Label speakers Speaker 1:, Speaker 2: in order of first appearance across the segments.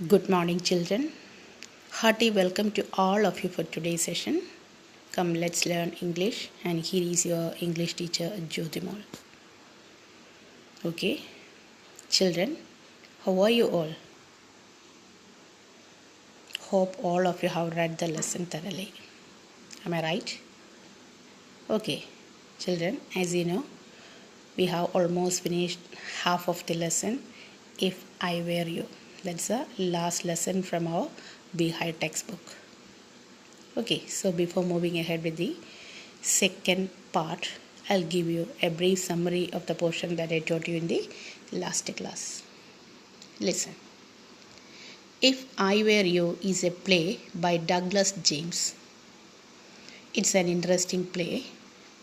Speaker 1: Good morning, children. Hearty welcome to all of you for today's session. Come, let's learn English. And here is your English teacher, Jyotimal. Okay, children, how are you all? Hope all of you have read the lesson thoroughly. Am I right? Okay, children, as you know, we have almost finished half of the lesson. If I were you, that's the last lesson from our Be High textbook. Okay, so before moving ahead with the second part, I'll give you a brief summary of the portion that I taught you in the last class. Listen. If I Were You is a play by Douglas James. It's an interesting play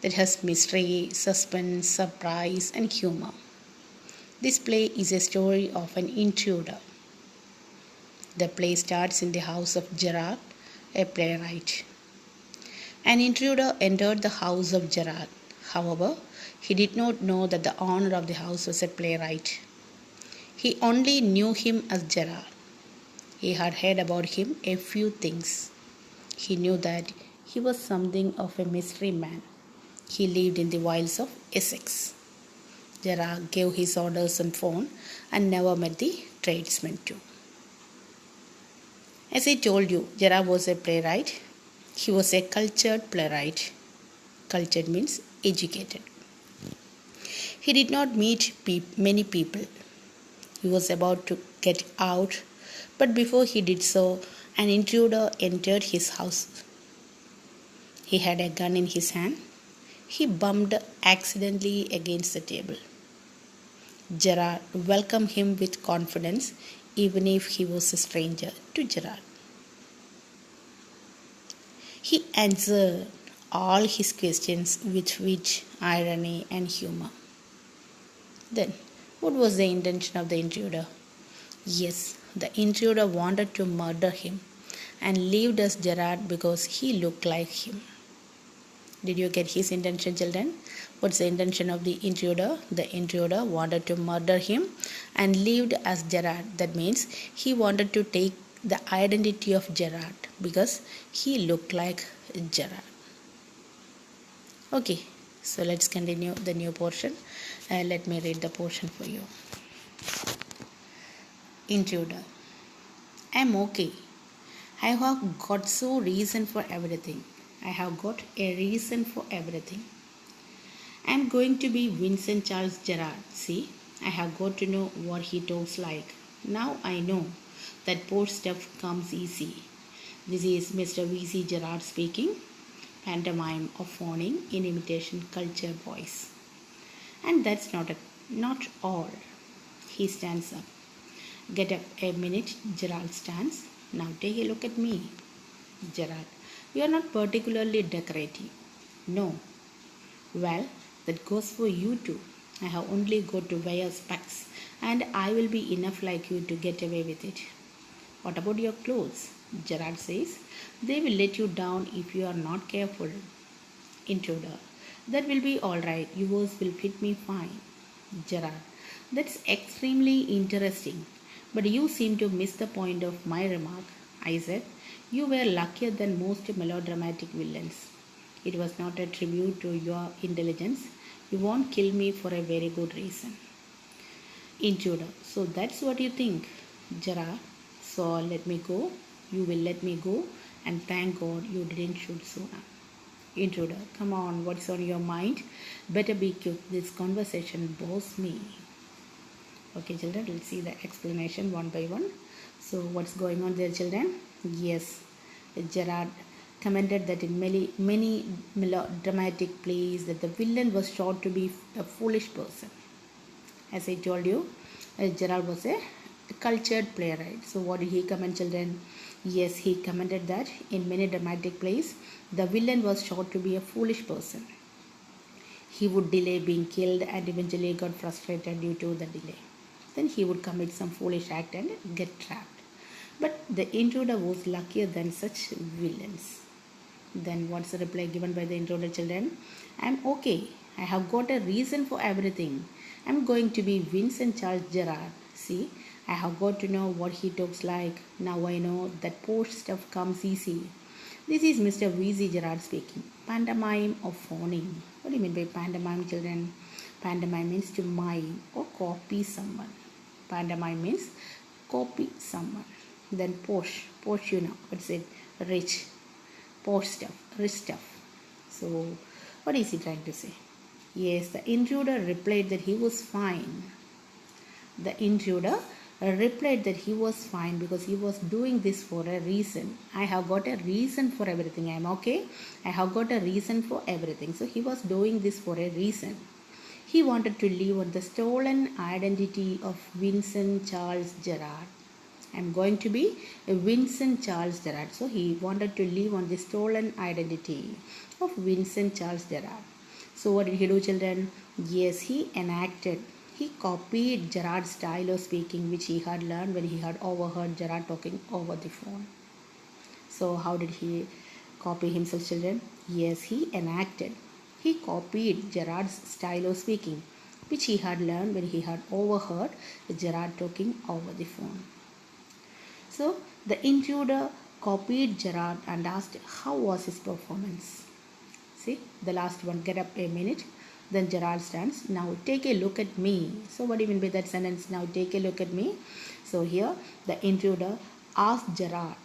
Speaker 1: that has mystery, suspense, surprise, and humor. This play is a story of an intruder. The play starts in the house of Gerard, a playwright. An intruder entered the house of Gerard. However, he did not know that the owner of the house was a playwright. He only knew him as Gerard. He had heard about him a few things. He knew that he was something of a mystery man. He lived in the wilds of Essex. Gerard gave his orders on phone and never met the tradesmen too. As I told you, Gerard was a playwright. He was a cultured playwright. Cultured means educated. He did not meet many people. He was about to get out, but before he did so, an intruder entered his house. He had a gun in his hand. He bumped accidentally against the table. Gerard welcomed him with confidence, even if he was a stranger to Gerard. He answered all his questions with wit, irony, and humor. Then, what was the intention of the intruder? Yes, the intruder wanted to murder him and lived as Gerard because he looked like him. Did you get his intention, children? What's the intention of the intruder? The intruder wanted to murder him and lived as Gerard. That means he wanted to take the identity of Gerard because he looked like Gerard. Okay, so let's continue the new portion. Let me read the portion for you. Intruder. I'm okay. I have got so reason for everything. I have got a reason for everything. I'm going to be Vincent Charles Gerard. See, I have got to know what he talks like. Now I know that poor stuff comes easy. This is Mr. V.C. Gerard speaking. Pantomime of phoning in imitation culture voice. And that's not all. He stands up. Get up a minute, Gerard stands. Now take a look at me. Gerard, you are not particularly decorative. No. Well, that goes for you too. I have only got to wear specs and I will be enough like you to get away with it. What about your clothes? Gerard says, they will let you down if you are not careful. Intruder, that will be alright. Yours will fit me fine. Gerard, that's extremely interesting. But you seem to miss the point of my remark. I said, you were luckier than most melodramatic villains. It was not a tribute to your intelligence. You won't kill me for a very good reason. Intruder, so that's what you think. Gerard, so let me go. You will let me go, and thank God you didn't shoot sooner. Intruder, come on, what's on your mind? Better be quick. This conversation bores me. Okay, children, let's see the explanation one by one. So, what's going on there, children? Yes, Gerard commented that in many melodramatic plays that the villain was shown to be a foolish person. As I told you, Gerard was a cultured playwright. So, what did he comment, children? Yes, he commented that in many dramatic plays, the villain was shown to be a foolish person. He would delay being killed and eventually got frustrated due to the delay. Then he would commit some foolish act and get trapped. But the intruder was luckier than such villains. Then what's the reply given by the intruder, children? I'm okay. I have got a reason for everything. I'm going to be Vincent Charles Gerard. See, I have got to know what he talks like. Now I know that posh stuff comes easy. This is Mr. V.C. Gerard speaking. Pantomime or phoning. What do you mean by pantomime, children? Pantomime means to mime or copy someone. Pantomime means copy someone. Then posh. Posh, you know. What's it? Rich. Posh stuff. Rich stuff. So, what is he trying to say? Yes, the intruder replied that he was fine. The intruder replied that he was fine because he was doing this for a reason. I have got a reason for everything. I am okay. I have got a reason for everything. So he was doing this for a reason. He wanted to live on the stolen identity of Vincent Charles Gerard. I am going to be a Vincent Charles Gerard. So he wanted to live on the stolen identity of Vincent Charles Gerard. So what did he do, children? Yes, he copied Gerard's style of speaking, which he had learned when he had overheard Gerard talking over the phone. So how did he copy himself, children? Yes, he copied Gerard's style of speaking, which he had learned when he had overheard Gerard talking over the phone. So the intruder copied Gerard and asked how was his performance. See, the last one, get up a minute. Then Gerard stands. Now take a look at me. So what do you mean by that sentence? Now take a look at me. So here the intruder asked Gerard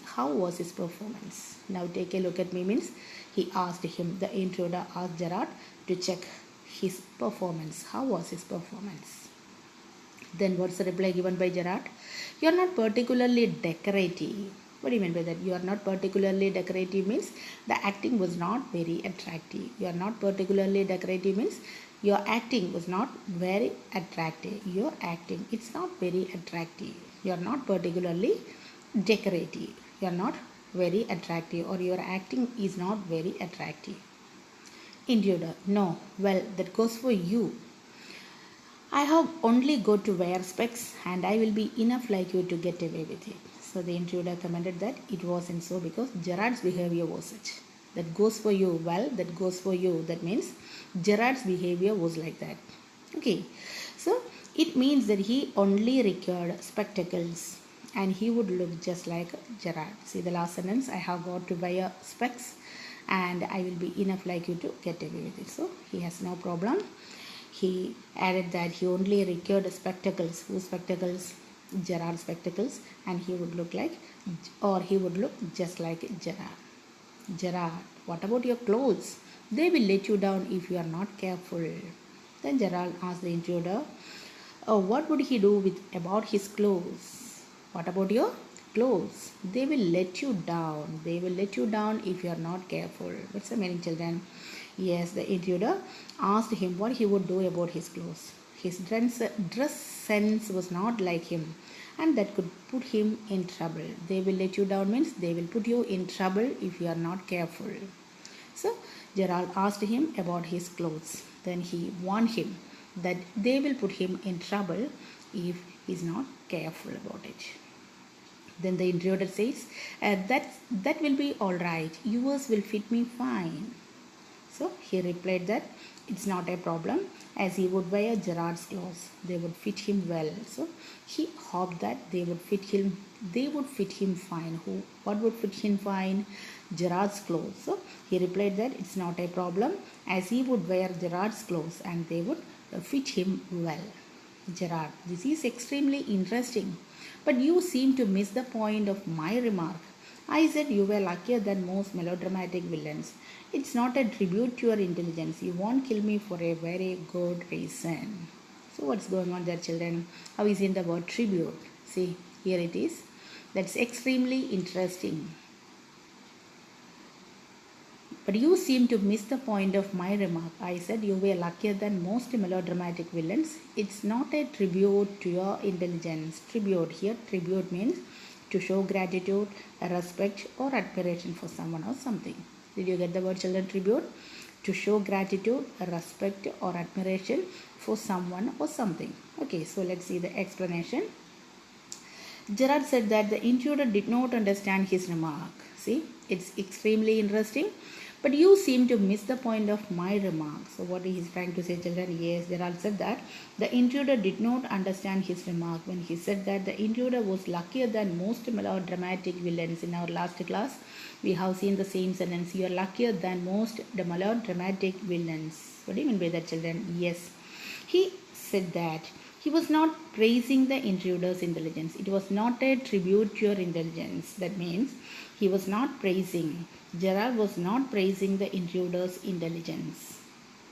Speaker 1: how was his performance. Now take a look at me means he asked him. The intruder asked Gerard to check his performance. How was his performance? Then what's the reply given by Gerard? You are not particularly decorative. What do you mean by that? You are not particularly decorative means the acting was not very attractive. You are not particularly decorative means your acting was not very attractive. Your acting, it's not very attractive. You are not particularly decorative. You are not very attractive, or your acting is not very attractive. Intruder, no, well, that goes for you. I have only got to wear specs and I will be enough like you to get away with it. So the intruder commented that it wasn't so because Gerard's behavior was such. That goes for you. Well, that goes for you. That means Gerard's behavior was like that. Okay. So it means that he only required spectacles and he would look just like Gerard. See the last sentence. I have got to wear specs and I will be enough like you to get away with it. So he has no problem. He added that he only required spectacles. Whose spectacles? Gerard spectacles, and he would look like, or he would look just like Gerard. Gerard, what about your clothes? They will let you down if you are not careful. Then Gerard asked the intruder, what would he do about his clothes? What about your clothes? They will let you down. They will let you down if you are not careful. What's the meaning, children? Yes, the intruder asked him what he would do about his clothes. His dress sense was not like him, and that could put him in trouble. They will let you down means they will put you in trouble if you are not careful. So Gerald asked him about his clothes. Then he warned him that they will put him in trouble if he is not careful about it. Then the intruder says, that will be all right. Yours will fit me fine. So he replied that it's not a problem as he would wear Gerard's clothes. They would fit him well. So he hoped that they would fit him fine. What would fit him fine? Gerard's clothes. So he replied that it's not a problem as he would wear Gerard's clothes and they would fit him well. Gerard, this is extremely interesting, but you seem to miss the point of my remark. I said you were luckier than most melodramatic villains. It's not a tribute to your intelligence. You won't kill me for a very good reason. So what's going on there, children? How is in the word tribute? See, here it is. That's extremely interesting. But you seem to miss the point of my remark. I said you were luckier than most melodramatic villains. It's not a tribute to your intelligence. Tribute here, tribute means to show gratitude, respect or admiration for someone or something. Did you get the word, children? Tribute. To show gratitude, respect or admiration for someone or something. Okay, so let's see the explanation. Gerard said that the intruder did not understand his remark. See, it's extremely interesting, But you seem to miss the point of my remark. So what he is trying to say, children? Yes, Gerald said that the intruder did not understand his remark when he said that the intruder was luckier than most melodramatic villains. In our last class, we have seen the same sentence. You are luckier than most the melodramatic villains. What do you mean by that, children? Yes. He said that he was not praising the intruder's intelligence. It was not a tribute to your intelligence. That means he was not praising. Gerard was not praising the intruder's intelligence.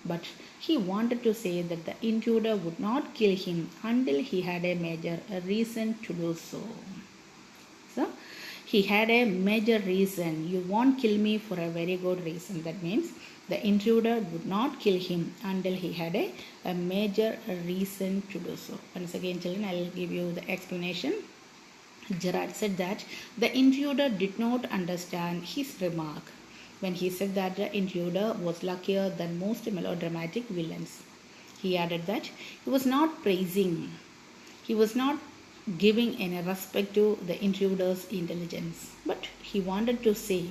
Speaker 1: But he wanted to say that the intruder would not kill him until he had a major reason to do so. So, he had a major reason. You won't kill me for a very good reason. That means the intruder would not kill him until he had a major reason to do so. Once again, children, I will give you the explanation. Gerard said that the intruder did not understand his remark when he said that the intruder was luckier than most melodramatic villains. He added that he was not praising, he was not giving any respect to the intruder's intelligence, but he wanted to say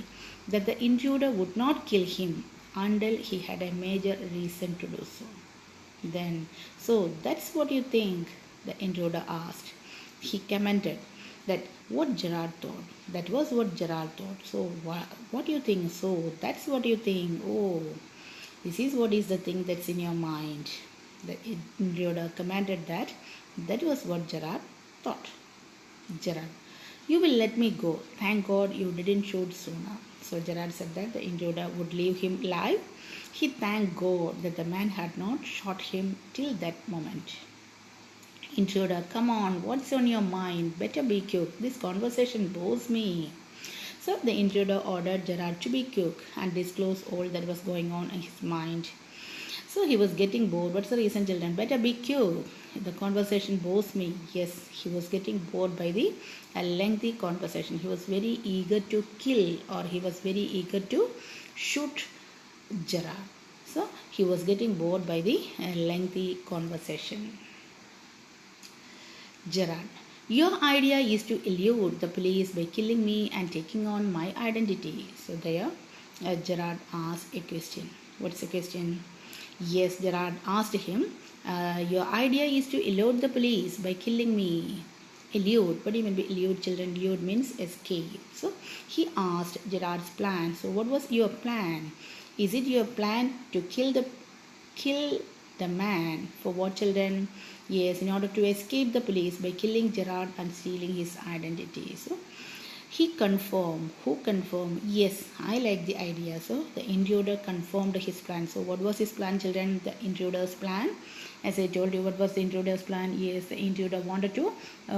Speaker 1: that the intruder would not kill him until he had a major reason to do so. Then, so that's what you think? The intruder asked. He commented that what Gerard thought. That was what Gerard thought. So what do you think? So that's what you think. Oh, this is what is the thing that's in your mind. The intruder commented that that was what Gerard thought. Gerard, you will let me go. Thank God you didn't shoot sooner. So Gerard said that the intruder would leave him alive. He thanked God that the man had not shot him till that moment. Intruder, come on, what's on your mind? Better be quick. This conversation bores me. So the intruder ordered Gerard to be quick and disclose all that was going on in his mind. So he was getting bored. What's the reason, children? Better be quick. The conversation bores me. Yes, he was getting bored by the lengthy conversation. He was very eager to kill, or he was very eager to shoot Gerard. So he was getting bored by the lengthy conversation. Gerard, your idea is to elude the police by killing me and taking on my identity. So there, Gerard asked a question. What's the question? Yes, Gerard asked him, your idea is to elude the police by killing me. Elude, what do you mean by elude, children? Elude means escape. So he asked Gerard's plan. So what was your plan? Is it your plan to kill the man for what, children? Yes, in order to escape the police by killing Gerard and stealing his identity. So he confirmed. Who confirmed? Yes, I like the idea. So the intruder confirmed his plan. So what was his plan, children? The intruder's plan. As I told you, what was the intruder's plan? Yes, the intruder wanted to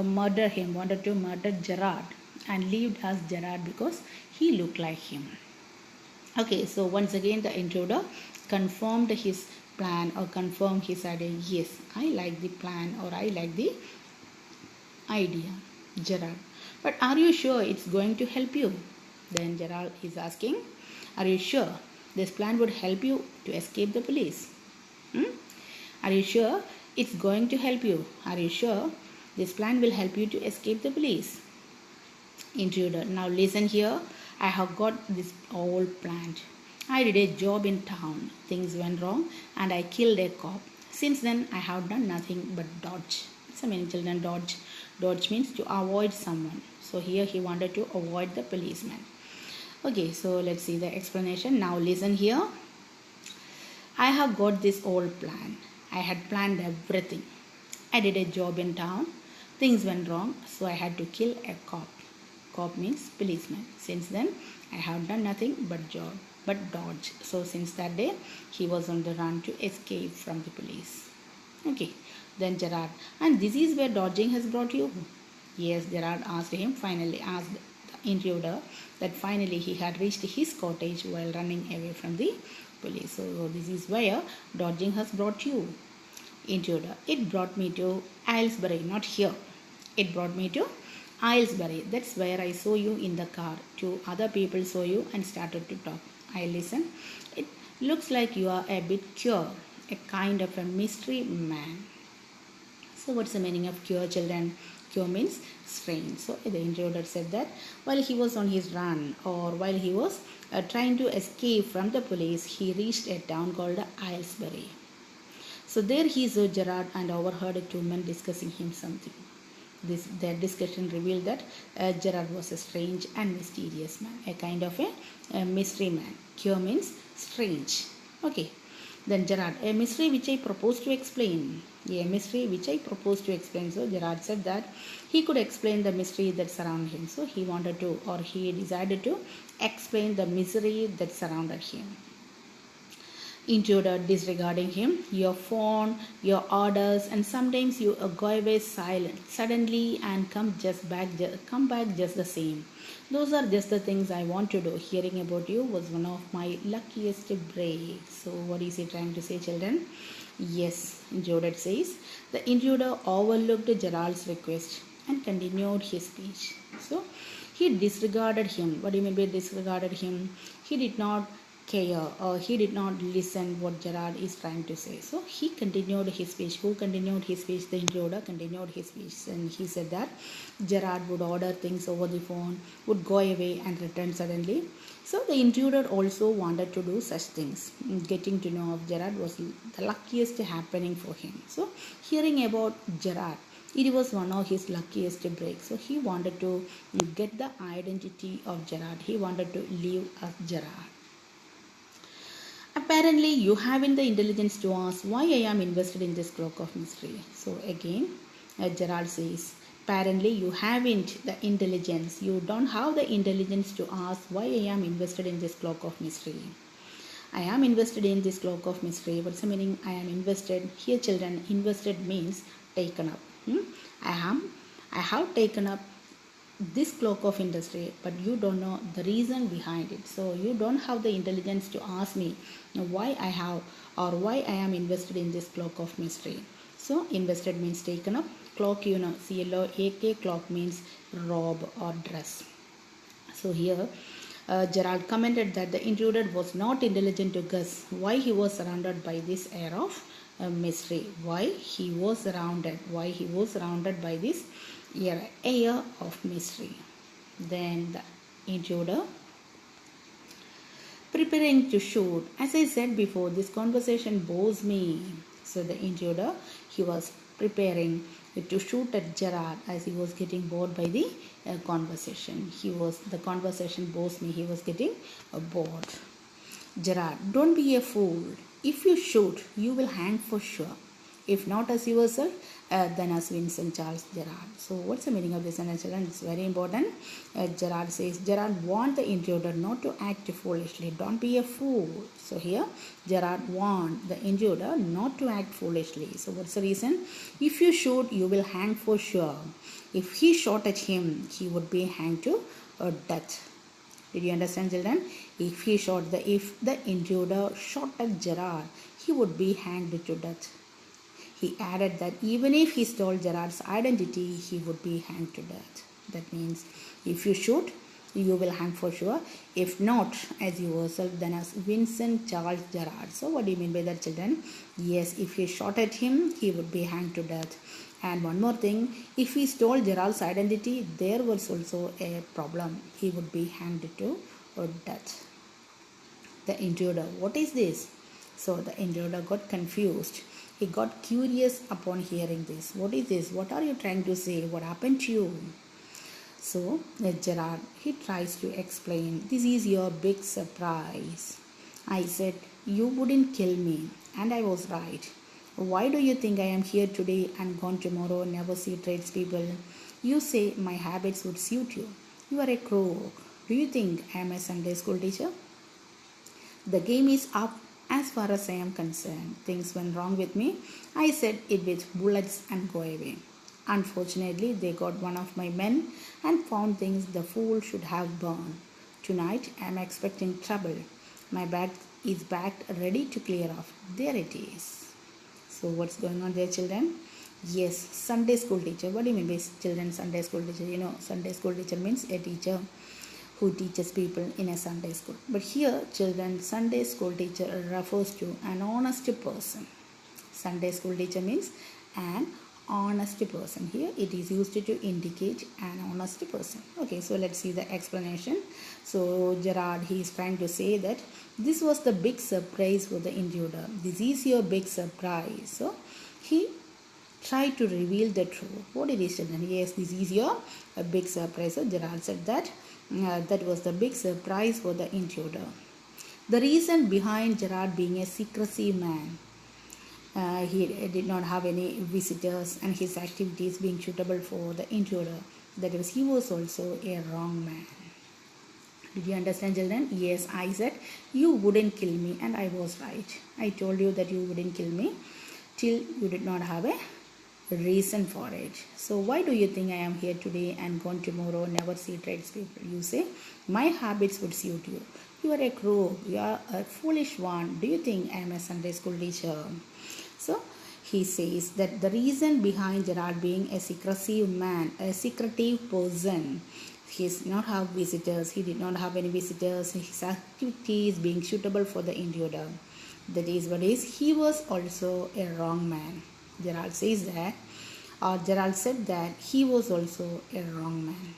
Speaker 1: murder him, wanted to murder Gerard and lived as Gerard because he looked like him. Okay, so once again the intruder confirmed his plan or confirmed his idea. Yes, I like the plan or I like the idea, Gerard. But are you sure it's going to help you? Then Gerard is asking, are you sure this plan would help you to escape the police? Are you sure it's going to help you? Are you sure this plan will help you to escape the police? Intruder, now listen here. I have got this all planned. I did a job in town. Things went wrong and I killed a cop. Since then, I have done nothing but dodge. So many children dodge. Dodge means to avoid someone. So here he wanted to avoid the policeman. Okay, so let's see the explanation. Now listen here. I have got this all planned. I had planned everything. I did a job in town. Things went wrong, so I had to kill a cop. Cop means policeman. Since then, I have done nothing but dodge. So since that day, he was on the run to escape from the police. Okay, then Gerard, and this is where dodging has brought you? Yes, Gerard asked the intruder that finally he had reached his cottage while running away from the police. So this is where dodging has brought you. Intruder, it brought me to Aylesbury, not here. It brought me to Aylesbury. That's where I saw you in the car. Two other people saw you and started to talk. I listened. It looks like you are a bit cure, a kind of a mystery man. So what's the meaning of cure, children? Q means strange. So the intruder said that while he was on his run, or while he was trying to escape from the police, he reached a town called Aylesbury. So there he saw Gerard and overheard two men discussing him something. Their discussion revealed that Gerard was a strange and mysterious man, a kind of a mystery man. Q means strange. Okay. Then Gerard, a mystery which I propose to explain. A mystery which I propose to explain. So Gerard said that he could explain the mystery that surrounded him. So he wanted to, or he decided to explain the misery that surrounded him. Intruder disregarding him, your phone, your orders, and sometimes you go away silent suddenly and come back just the same. Those are just the things I want to do. Hearing about you was one of my luckiest breaks. So what is he trying to say, children? Yes, intruder says. The intruder overlooked Gerald's request and continued his speech. So he disregarded him. What do you mean by disregarded him? He did not care, or he did not listen what Gerard is trying to say. So he continued his speech. Who continued his speech? The intruder continued his speech, and he said that Gerard would order things over the phone, would go away and return suddenly. So the intruder also wanted to do such things. Getting to know of Gerard was the luckiest happening for him. So hearing about Gerard, it was one of his luckiest breaks. So he wanted to get the identity of Gerard. He wanted to live as Gerard. Apparently, you haven't the intelligence to ask why I am invested in this cloak of mystery. So again, Gerald says, apparently you haven't the intelligence. You don't have the intelligence to ask why I am invested in this cloak of mystery. I am invested in this cloak of mystery. What's the meaning? I am invested. Here, children, invested means taken up. I have taken up this cloak of industry, but you don't know the reason behind it. So you don't have the intelligence to ask me why I have, or why I am invested in this cloak of mystery. So invested means taken up. Cloak, you know, C-L-O-A-K, cloak means robe or dress. So here Gerald commented that the intruder was not intelligent to guess why he was surrounded by this air of mystery. Why he was surrounded by this air of mystery. Then the intruder preparing to shoot. As I said before, this conversation bores me. So the intruder, he was preparing to shoot at Gerard as he was getting bored by the conversation. The conversation bores me. He was getting bored. Gerard, don't be a fool. If you shoot, you will hang for sure. If not as yourself, then as Vincent Charles Gerard. So what's the meaning of this sentence? It's very important. Gerard says, Gerard warned the intruder not to act foolishly. Don't be a fool. So here, Gerard warned the intruder not to act foolishly. So what's the reason? If you shoot, you will hang for sure. If he shot at him, he would be hanged to death. Did you understand, children? If the intruder shot at Gerard, he would be hanged to death. He added that even if he stole Gerard's identity, he would be hanged to death. That means if you shoot, you will hang for sure. If not as yourself, then as Vincent Charles Gerard. So what do you mean by that, children? Yes, if he shot at him, he would be hanged to death. And one more thing, if he stole Gerald's identity, there was also a problem. He would be hanged to death. The intruder, what is this? So the intruder got confused. He got curious upon hearing this. What is this? What are you trying to say? What happened to you? So Gerard, he tries to explain. This is your big surprise. I said, you wouldn't kill me. And I was right. Why do you think I am here today and gone tomorrow, never see tradespeople? You say my habits would suit you. You are a crook. Do you think I am a Sunday school teacher? The game is up as far as I am concerned. Things went wrong with me. I said it with bullets and go away. Unfortunately, they got one of my men and found things the fool should have burned. Tonight, I am expecting trouble. My bag is backed, ready to clear off. There it is. So what's going on there, children? Yes, Sunday school teacher. What do you mean by children Sunday school teacher? You know, Sunday school teacher means a teacher who teaches people in a Sunday school. But here, children, Sunday school teacher refers to an honest person. Sunday school teacher means an honest person. Here it is used to indicate an honest person. Okay, so let's see the explanation. So Gerard, he is trying to say that this was the big surprise for the intruder. This is your big surprise. So he tried to reveal the truth. What did he say then? Yes, this is your big surprise. So Gerard said that that was the big surprise for the intruder. The reason behind Gerard being a secrecy man, he did not have any visitors and his activities being suitable for the intruder. That is, he was also a wrong man. Did you understand, children? Yes, I said you wouldn't kill me and I was right. I told you that you wouldn't kill me till you did not have a reason for it. So why do you think I am here today and gone tomorrow, never see tradespeople? You say, my habits would suit you. You are a crook. You are a foolish one. Do you think I am a Sunday school teacher? So he says that the reason behind Gerard being a secretive man, a secretive person, he did not have visitors. He did not have any visitors. His activities being suitable for the intruder. That is what is. He was also a wrong man. Gerald says that, or Gerald said that he was also a wrong man.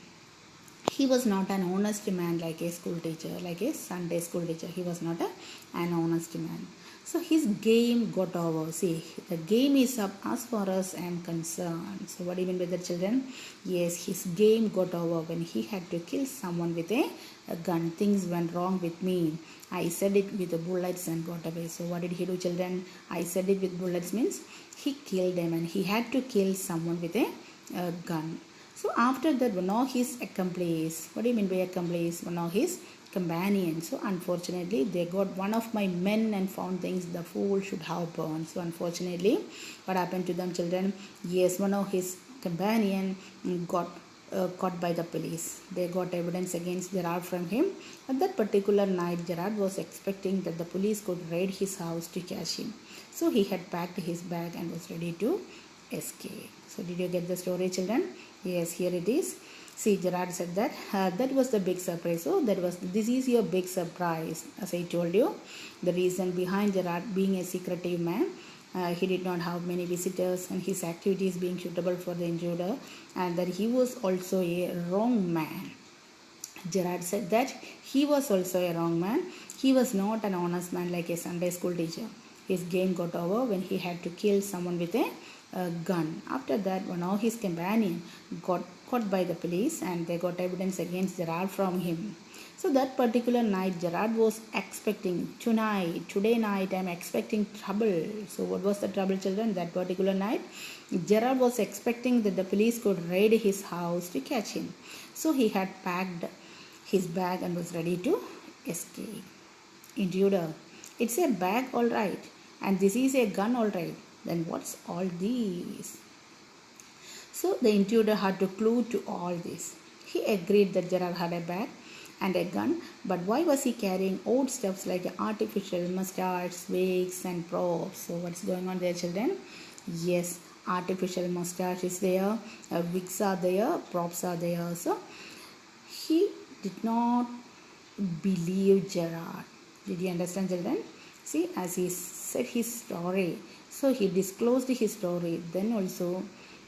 Speaker 1: He was not an honest man like a school teacher, like a Sunday school teacher. He was not an honest man. So his game got over. See, the game is up as far as I am concerned. So what do you mean by that, children? Yes, his game got over when he had to kill someone with a gun. Things went wrong with me. I said it with the bullets and got away. So what did he do, children? I said it with bullets means he killed them and he had to kill someone with a gun. So after that, one of his accomplice, what do you mean by accomplice? One of his companions. So unfortunately, they got one of my men and found things the fool should have burned. So unfortunately, what happened to them, children? Yes, one of his companion got caught by the police. They got evidence against Gerard from him. At that particular night, Gerard was expecting that the police could raid his house to catch him. So he had packed his bag and was ready to escape. So did you get the story, children? Yes, here it is. See, Gerard said that that was the big surprise. So this is your big surprise. As I told you, the reason behind Gerard being a secretive man, he did not have many visitors and his activities being suitable for the intruder, and that he was also a wrong man. Gerard said that he was also a wrong man. He was not an honest man like a Sunday school teacher. His game got over when he had to kill someone with a gun. After that, one of his companions got caught by the police and they got evidence against Gerard from him. So that particular night, Gerard was expecting, today night I am expecting trouble. So what was the trouble, children? That particular night, Gerard was expecting that the police could raid his house to catch him. So he had packed his bag and was ready to escape. Intruder, it's a bag, all right, and this is a gun, all right. Then what's all these? So the intruder had to clue to all this. He agreed that Gerard had a bag and a gun, but why was he carrying odd stuffs like artificial mustaches, wigs and props? So what's going on there, children? Yes, artificial mustache is there, wigs are there, props are there. So he did not believe Gerard. Did you understand, children? See, as he said his story, so he disclosed his story, then also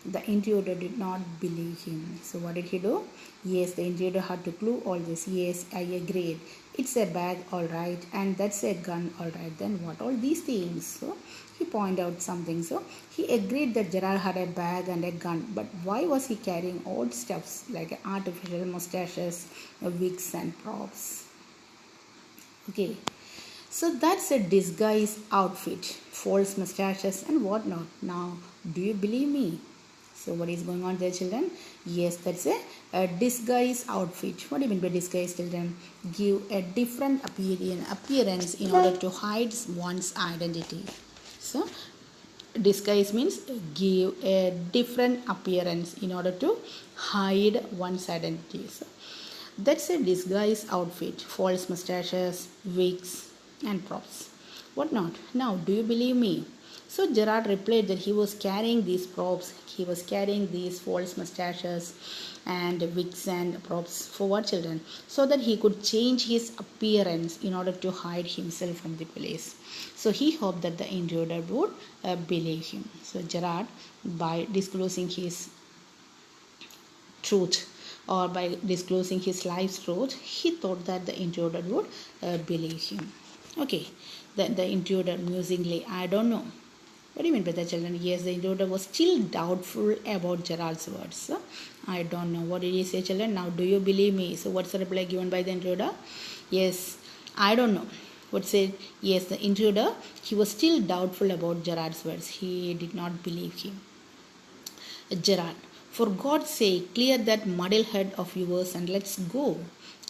Speaker 1: the intruder did not believe him. So what did he do? Yes, the intruder had to clue all this. Yes, I agreed. It's a bag, all right, and that's a gun, all right. Then what all these things? So he pointed out something. So he agreed that Gerard had a bag and a gun, but why was he carrying odd stuffs like artificial mustaches, wigs and props? Okay. So that's a disguise outfit, false mustaches and whatnot. Now, do you believe me? So what is going on there, children? Yes, that's a disguise outfit. What do you mean by disguise, children? Give a different appearance in order to hide one's identity. So disguise means give a different appearance in order to hide one's identity. So that's a disguise outfit, false mustaches, wigs and props. What not? Now, do you believe me? So Gerard replied that he was carrying these props, he was carrying these false mustaches and wigs and props for what, children? So that he could change his appearance in order to hide himself from the police. So he hoped that the intruder would believe him. So Gerard, by disclosing his truth or by disclosing his life's truth, he thought that the intruder would believe him. Okay, the intruder musingly, I don't know. What do you mean by that, children? Yes, the intruder was still doubtful about Gerard's words. So, I don't know. What did he say, children? Now, do you believe me? So, what's the reply given by the intruder? Yes, I don't know. What said? Yes, the intruder, he was still doubtful about Gerard's words. He did not believe him. Gerard, for God's sake, clear that muddle head of yours and let's go.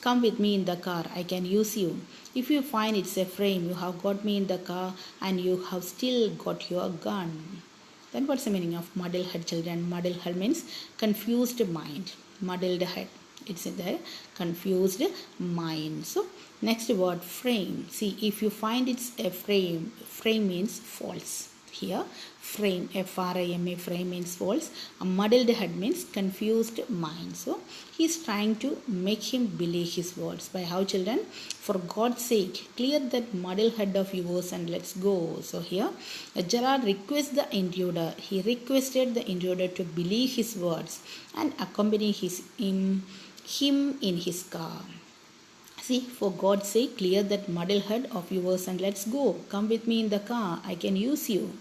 Speaker 1: Come with me in the car, I can use you. If you find it's a frame, you have got me in the car and you have still got your gun. Then what's the meaning of muddle head, children? Muddle head means confused mind. Muddled head. It's in the confused mind. So next word, frame. See, if you find it's a frame, frame means false. Here, frame, F-R-A-M-E, frame means false. A muddled head means confused mind. So, he is trying to make him believe his words. By how, children? For God's sake, clear that muddled head of yours and let's go. So, here, Gerard requests the intruder. He requested the intruder to believe his words and accompany him in his car. See, for God's sake, clear that muddle head of yours and let's go. Come with me in the car. I can use you.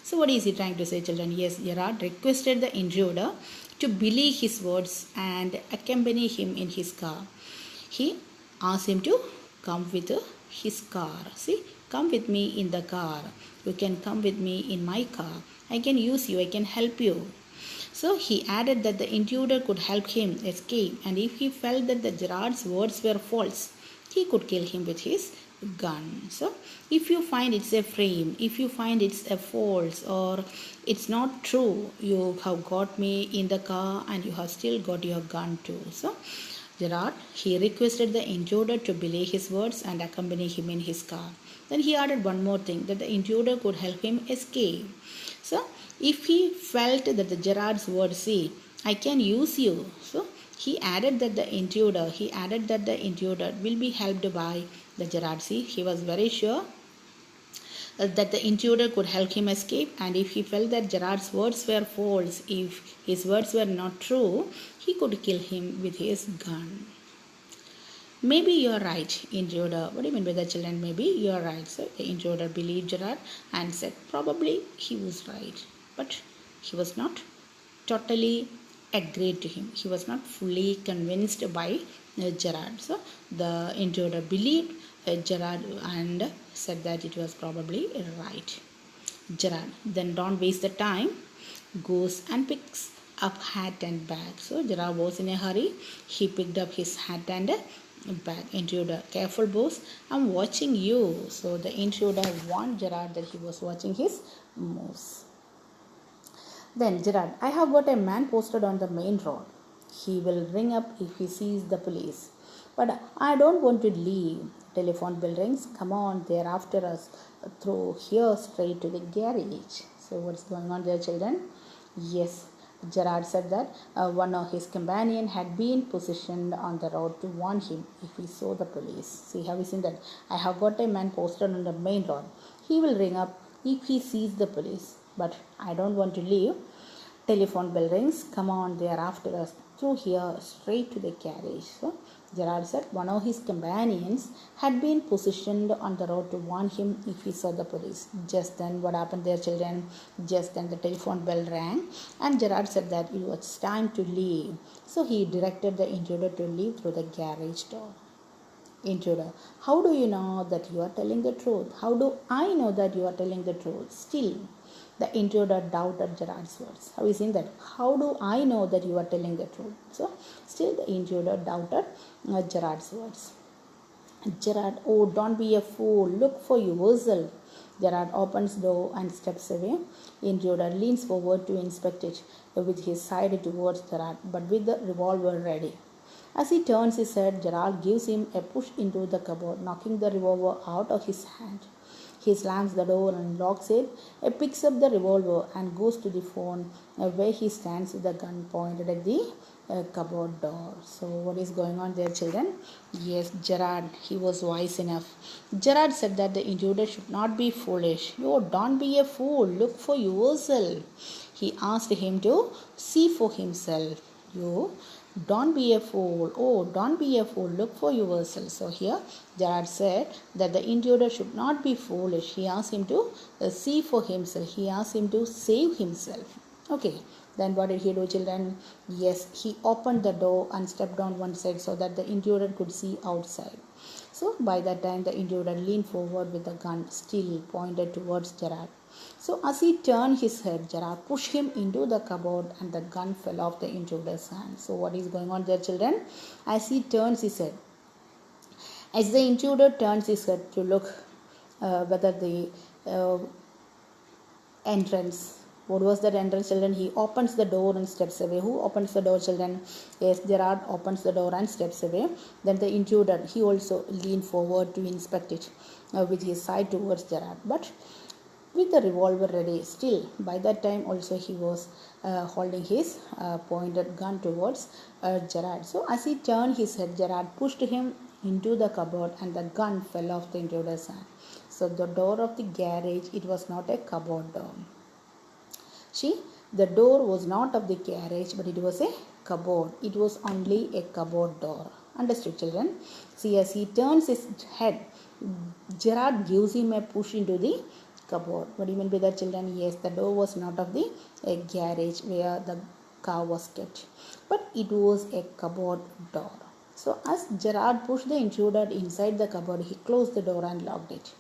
Speaker 1: So what is he trying to say, children? Yes, Gerard requested the intruder to believe his words and accompany him in his car. He asked him to come with his car. See, come with me in the car. You can come with me in my car. I can use you. I can help you. So he added that the intruder could help him escape, and if he felt that the Gerard's words were false, he could kill him with his gun. So if you find it's a frame, if you find it's a false or it's not true, you have got me in the car and you have still got your gun too. So Gerard, he requested the intruder to believe his words and accompany him in his car. Then he added one more thing, that the intruder could help him escape. So if he felt that the Gerard's words, see, I can use you. So he added that the intruder will be helped by the Gerard. See, he was very sure that the intruder could help him escape, and if he felt that Gerard's words were false, if his words were not true, he could kill him with his gun. Maybe you're right, intruder. What do you mean by that, children? Maybe you're right. So the intruder believed Gerard and said probably he was right. But he was not totally agreed to him. He was not fully convinced by Gerard. So the intruder believed Gerard and said that it was probably right. Gerard, then don't waste the time, goes and picks up hat and bag. So Gerard was in a hurry. He picked up his hat and bag. Intruder, careful boss, I'm watching you. So the intruder warned Gerard that he was watching his moves. Then Gerard, I have got a man posted on the main road. He will ring up if he sees the police. But I don't want to leave. Telephone bell rings. Come on, they're after us. Through here straight to the garage. So what's going on there, children? Yes, Gerard said that one of his companions had been positioned on the road to warn him if he saw the police. See, have you seen that? I have got a man posted on the main road. He will ring up if he sees the police. But I don't want to leave. Telephone bell rings. Come on, they are after us. Through here, straight to the carriage. So Gerard said one of his companions had been positioned on the road to warn him if he saw the police. Just then, what happened there, children? Just then the telephone bell rang and Gerard said that it was time to leave. So he directed the intruder to leave through the garage door. Intruder, how do you know that you are telling the truth? How do I know that you are telling the truth? Still, the intruder doubted Gerard's words. Have you seen that? How do I know that you are telling the truth? So, still the intruder doubted Gerard's words. Gerard, oh, don't be a fool. Look for yourself. Gerard opens the door and steps away. Intruder leans forward to inspect it with his side towards Gerard, but with the revolver ready. As he turns his head, Gerard gives him a push into the cupboard, knocking the revolver out of his hand. He slams the door and locks it. He picks up the revolver and goes to the phone where he stands with the gun pointed at the cupboard door. So what is going on there, children? Yes, Gerard, he was wise enough. Gerard said that the intruder should not be foolish. Oh, don't be a fool. Look for yourself. He asked him to see for himself. You don't be a fool. Oh, don't be a fool. Look for yourself. So here Gerard said that the intruder should not be foolish. He asked him to see for himself. He asked him to save himself. Okay. Then what did he do, children? Yes, he opened the door and stepped on one side so that the intruder could see outside. So by that time the intruder leaned forward with the gun still pointed towards Gerard. So as he turned his head, Gerard pushed him into the cupboard and the gun fell off the intruder's hand. So what is going on there, children? As he turns his head, as the intruder turns his head to look whether the entrance, what was that entrance, children? He opens the door and steps away. Who opens the door, children? Yes, Gerard opens the door and steps away. Then the intruder, he also leaned forward to inspect it with his side towards Gerard. But with the revolver ready, still by that time also he was holding his pointed gun towards Gerard. So as he turned his head, Gerard pushed him into the cupboard and the gun fell off the intruder's hand. So the door of the garage, it was not a cupboard door. See, the door was not of the garage, but it was a cupboard. It was only a cupboard door. Understood, children? See, as he turns his head, Gerard gives him a push into the cupboard. What do you mean by that, children? Yes, the door was not of the garage where the car was kept, but it was a cupboard door. So as Gerard pushed the intruder inside the cupboard, he closed the door and locked it.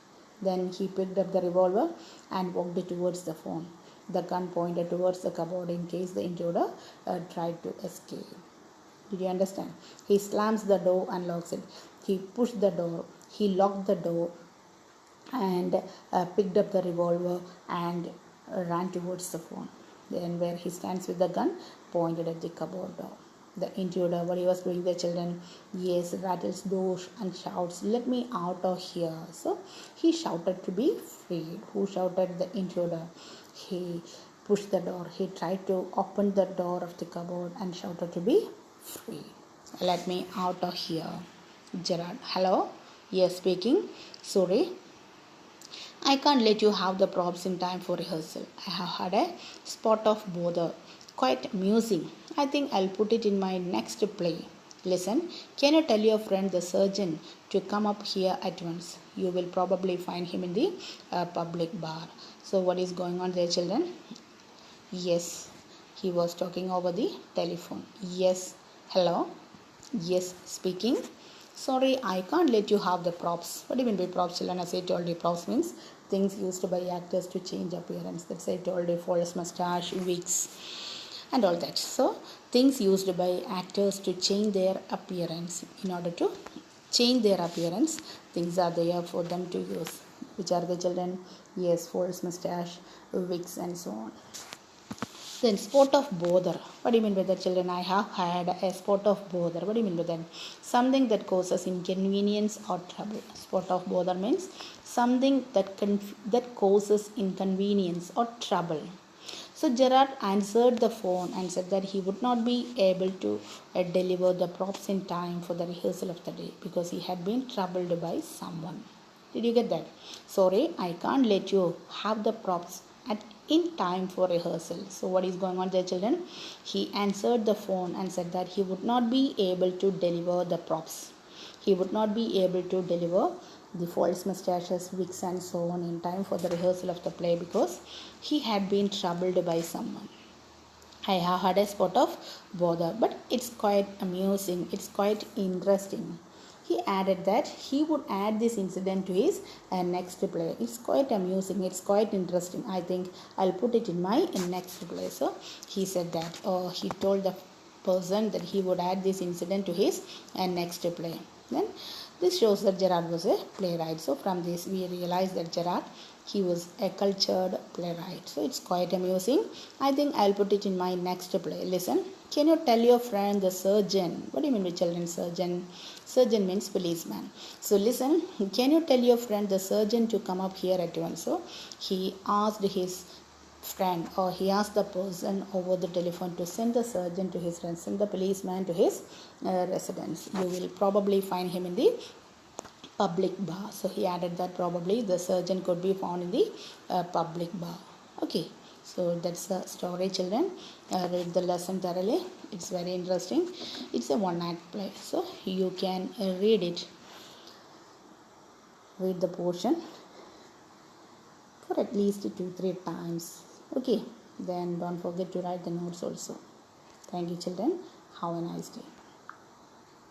Speaker 1: Then he picked up the revolver and walked towards the phone. The gun pointed towards the cupboard in case the intruder tried to escape. Did you understand? He slams the door and locks it. He pushed the door. He locked the door and picked up the revolver and ran towards the phone. Then where he stands with the gun pointed at the cupboard door. The intruder, what he was doing, the children, yes, rattles doors and shouts, "Let me out of here." So he shouted to be freed. Who shouted? The intruder. He pushed the door. He tried to open the door of the cupboard and shouted to be free. "Let me out of here." Gerard, hello? Yes, speaking. Sorry, I can't let you have the props in time for rehearsal. I have had a spot of bother. Quite amusing. I think I'll put it in my next play. Listen, can you tell your friend the surgeon to come up here at once? You will probably find him in the public bar. So what is going on there, children? Yes, he was talking over the telephone. Yes, hello? Yes, speaking. Sorry, I can't let you have the props. What do you mean by props, children? As I told you, props means things used by actors to change appearance. That's I told you, false mustache, wigs, and all that. So things used by actors to change their appearance. In order to change their appearance, things are there for them to use. Which are the, children? Yes, false mustache, wigs, and so on. Then spot of bother. What do you mean by that, children? I have had a spot of bother. What do you mean by that? Something that causes inconvenience or trouble. Spot of bother means something that causes inconvenience or trouble. So Gerard answered the phone and said that he would not be able to deliver the props in time for the rehearsal of the day because he had been troubled by someone. Did you get that? Sorry, I can't let you have the props in time for rehearsal. So what is going on there, children? He answered the phone and said that he would not be able to deliver the props. He would not be able to deliver the false mustaches, wigs, and so on in time for the rehearsal of the play because he had been troubled by someone. I have had a spot of bother, but it's quite amusing. It's quite interesting. He added that he would add this incident to his next play. It's quite amusing. It's quite interesting. I think I'll put it in my next play. So he said that, he told the person that he would add this incident to his next play. Then this shows that Gerard was a playwright. So from this we realize that Gerard, he was a cultured playwright. So it's quite amusing. I think I'll put it in my next play. Listen, Can you tell your friend the surgeon? What do you mean by children surgeon? Surgeon means policeman. So listen, can you tell your friend the surgeon to come up here at once? So he asked his friend, or he asked the person over the telephone to send the surgeon to his friend, send the policeman to his residence. You will probably find him in the public bar. So he added that probably the surgeon could be found in the public bar. Okay, so that's the story, children. Read the lesson thoroughly. It's very interesting. It's a one-act play, so you can read it. Read the portion for at least 2-3 times. Okay, then don't forget to write the notes also. Thank you, children. Have a nice day.